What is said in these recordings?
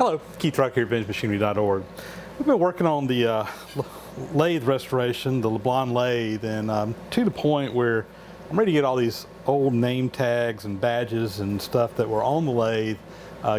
Hello, Keith Rucker here at VintageMachinery.org. We've been working on the lathe restoration, the LeBlond lathe, and to the point where I'm ready to get all these old name tags and badges and stuff that were on the lathe,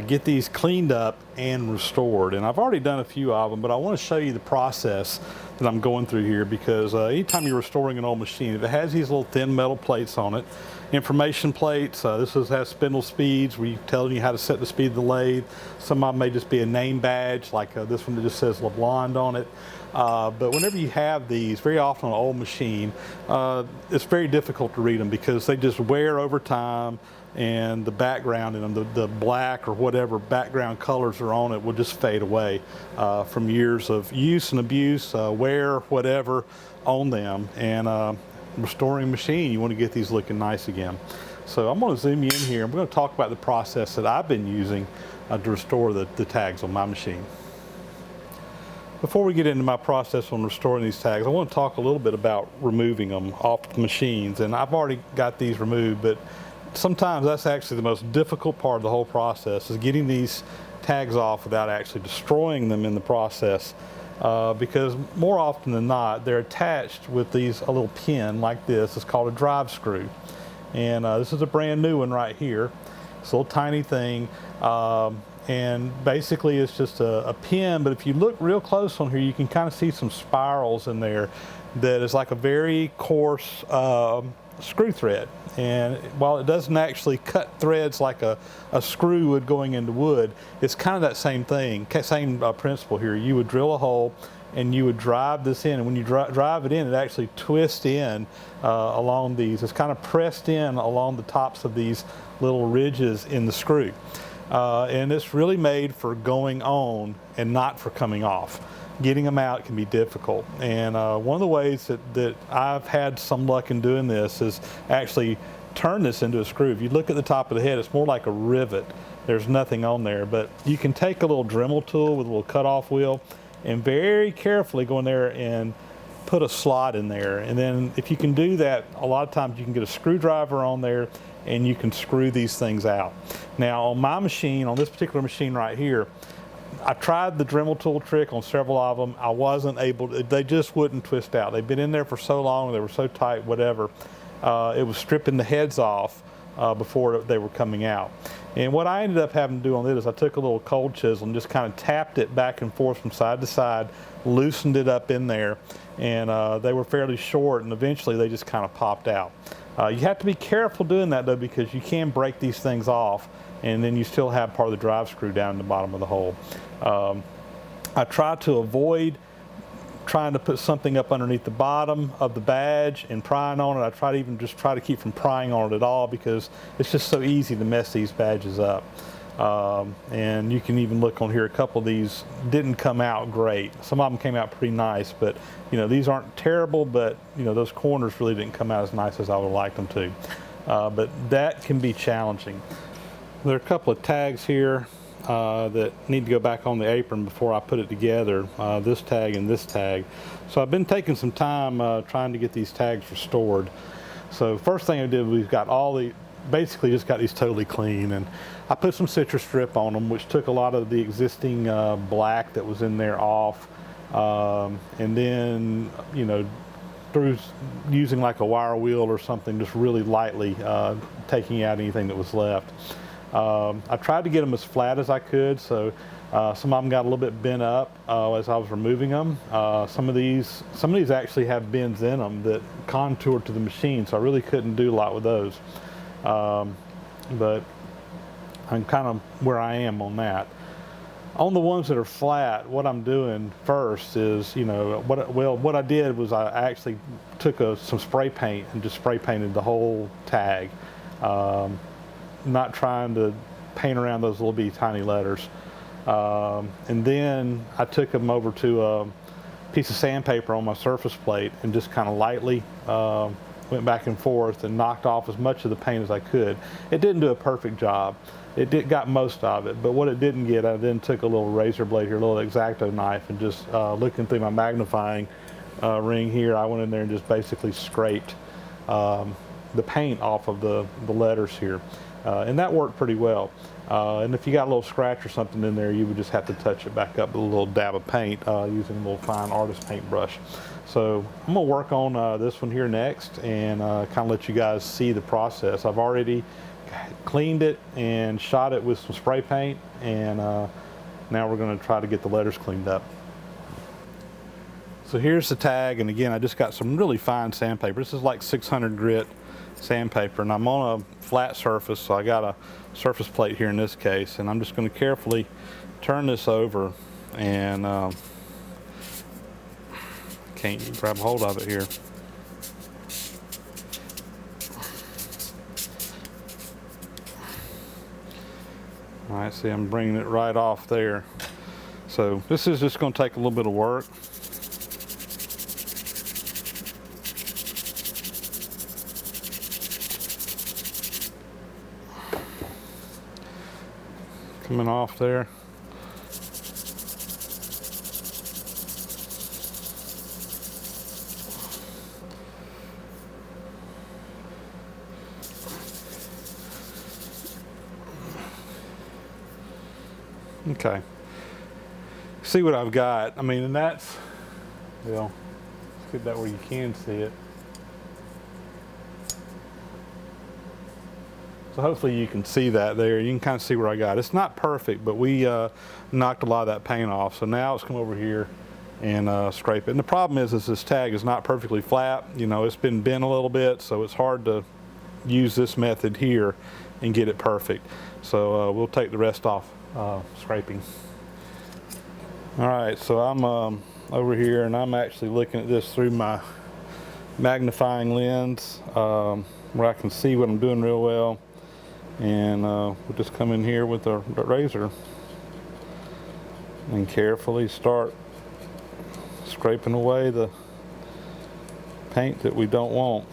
get these cleaned up and restored. And I've already done a few of them, but I want to show you the process that I'm going through here, because anytime you're restoring an old machine, if it has these little thin metal plates on it, information plates, has spindle speeds where you telling you how to set the speed of the lathe. Some of them may just be a name badge, like this one that just says LeBlond on it. But whenever you have these, very often on an old machine, it's very difficult to read them because they just wear over time, and the background in them, the black or whatever background colors are on it, will just fade away from years of use and abuse, wear, whatever on them. And restoring a machine, you want to get these looking nice again. So I'm going to zoom you in here. I'm going to talk about the process that I've been using to restore the tags on my machine. Before we get into my process on restoring these tags, I want to talk a little bit about removing them off the machines. And I've already got these removed, but sometimes that's actually the most difficult part of the whole process, is getting these tags off without actually destroying them in the process. Because more often than not, they're attached with a little pin like this. It's called a drive screw. And this is a brand new one right here. It's a little tiny thing. And basically it's just a pin, but if you look real close on here, you can kind of see some spirals in there that is like a very coarse screw thread. And while it doesn't actually cut threads like a screw would going into wood, it's kind of that same thing, same principle here. You would drill a hole and you would drive this in, and when you drive it in, it actually twists in along these. It's kind of pressed in along the tops of these little ridges in the screw. And it's really made for going on and not for coming off. Getting them out can be difficult. And one of the ways that I've had some luck in doing this is actually turn this into a screw. If you look at the top of the head, it's more like a rivet. There's nothing on there, but you can take a little Dremel tool with a little cutoff wheel and very carefully go in there and put a slot in there. And then if you can do that, a lot of times you can get a screwdriver on there and you can screw these things out. Now on my machine, on this particular machine right here, I tried the Dremel tool trick on several of them. I wasn't able to, they just wouldn't twist out. They've been in there for so long, they were so tight, whatever. It was stripping the heads off before they were coming out. And what I ended up having to do on this is I took a little cold chisel and just kind of tapped it back and forth from side to side, loosened it up in there, and they were fairly short, and eventually they just kind of popped out. You have to be careful doing that though, because you can break these things off, and then you still have part of the drive screw down in the bottom of the hole. I try to avoid trying to put something up underneath the bottom of the badge and prying on it. I try to even just try to keep from prying on it at all, because it's just so easy to mess these badges up. And you can even look on here, a couple of these didn't come out great. Some of them came out pretty nice, but you know, these aren't terrible, but you know, those corners really didn't come out as nice as I would like them to. But that can be challenging. There are a couple of tags here that need to go back on the apron before I put it together, this tag and this tag. So I've been taking some time trying to get these tags restored. So first thing I did, we've got basically just got these totally clean, and I put some citrus strip on them, which took a lot of the existing black that was in there off, and then, you know, through using like a wire wheel or something, just really lightly taking out anything that was left. I tried to get them as flat as I could, so some of them got a little bit bent up as I was removing them. Some of these actually have bends in them that contour to the machine, so I really couldn't do a lot with those. But I'm kind of where I am on that. On the ones that are flat, what I'm doing first is, you know, what I did was I actually took some spray paint and just spray painted the whole tag. Not trying to paint around those little bitty tiny letters. And then I took them over to a piece of sandpaper on my surface plate and just kind of lightly went back and forth and knocked off as much of the paint as I could. It didn't do a perfect job. It got most of it, but what it didn't get, I then took a little razor blade here, a little X-Acto knife, and just looking through my magnifying ring here, I went in there and just basically scraped the paint off of the letters here. And that worked pretty well. And if you got a little scratch or something in there, you would just have to touch it back up with a little dab of paint using a little fine artist paintbrush. So I'm gonna work on this one here next and kind of let you guys see the process. I've already cleaned it and shot it with some spray paint, and now we're gonna try to get the letters cleaned up. So here's the tag, and again, I just got some really fine sandpaper. This is like 600 grit sandpaper, and I'm on a flat surface, so I got a surface plate here in this case, and I'm just going to carefully turn this over, and can't grab hold of it here. All right, see, I'm bringing it right off there. So this is just going to take a little bit of work. Coming off there. Okay. See what I've got. I mean, and that's, well, let's get that where you can see it. So hopefully you can see that there. You can kind of see where I got. It's not perfect, but we knocked a lot of that paint off. So now let's come over here and scrape it. And the problem is this tag is not perfectly flat. You know, it's been bent a little bit, so it's hard to use this method here and get it perfect. So we'll take the rest off scraping. All right, so I'm over here, and I'm actually looking at this through my magnifying lens where I can see what I'm doing real well. And we'll just come in here with the razor and carefully start scraping away the paint that we don't want.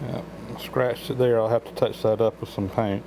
Yep, scratched it there. I'll have to touch that up with some paint.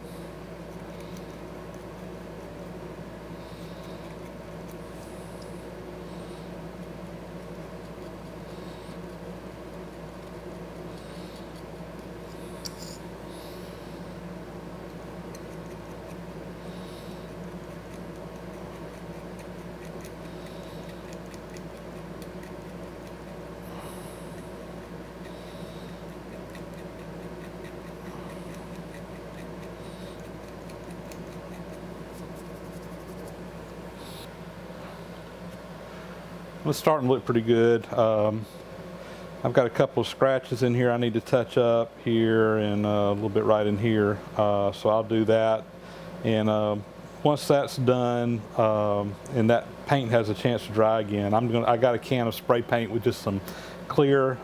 It's starting to look pretty good. I've got a couple of scratches in here I need to touch up here, and a little bit right in here. So I'll do that. And once that's done, and that paint has a chance to dry again, I got a can of spray paint with just some clear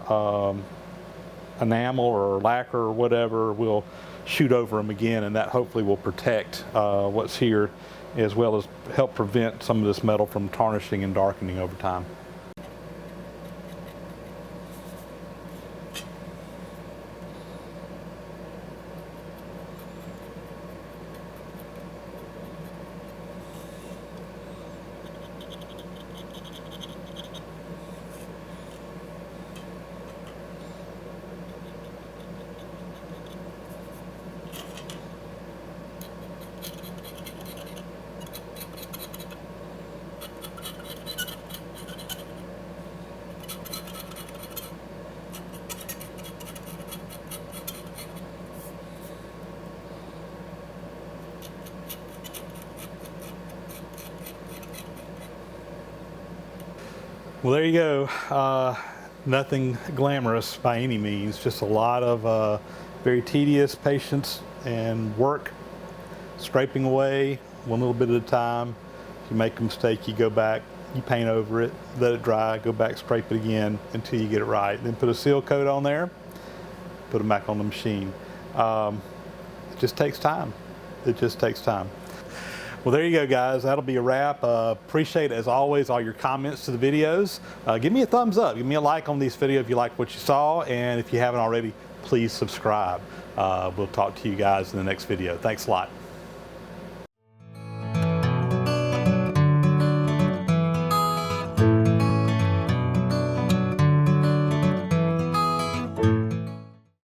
enamel or lacquer or whatever. We'll shoot over them again, and that hopefully will protect what's here, as well as help prevent some of this metal from tarnishing and darkening over time. Well, there you go. Nothing glamorous by any means, just a lot of very tedious patience and work, scraping away one little bit at a time. If you make a mistake, you go back, you paint over it, let it dry, go back, scrape it again until you get it right. Then put a seal coat on there, put them back on the machine. It just takes time. It just takes time. Well, there you go, guys. That'll be a wrap. Appreciate, as always, all your comments to the videos. Give me a thumbs up. Give me a like on these videos if you like what you saw. And if you haven't already, please subscribe. We'll talk to you guys in the next video. Thanks a lot.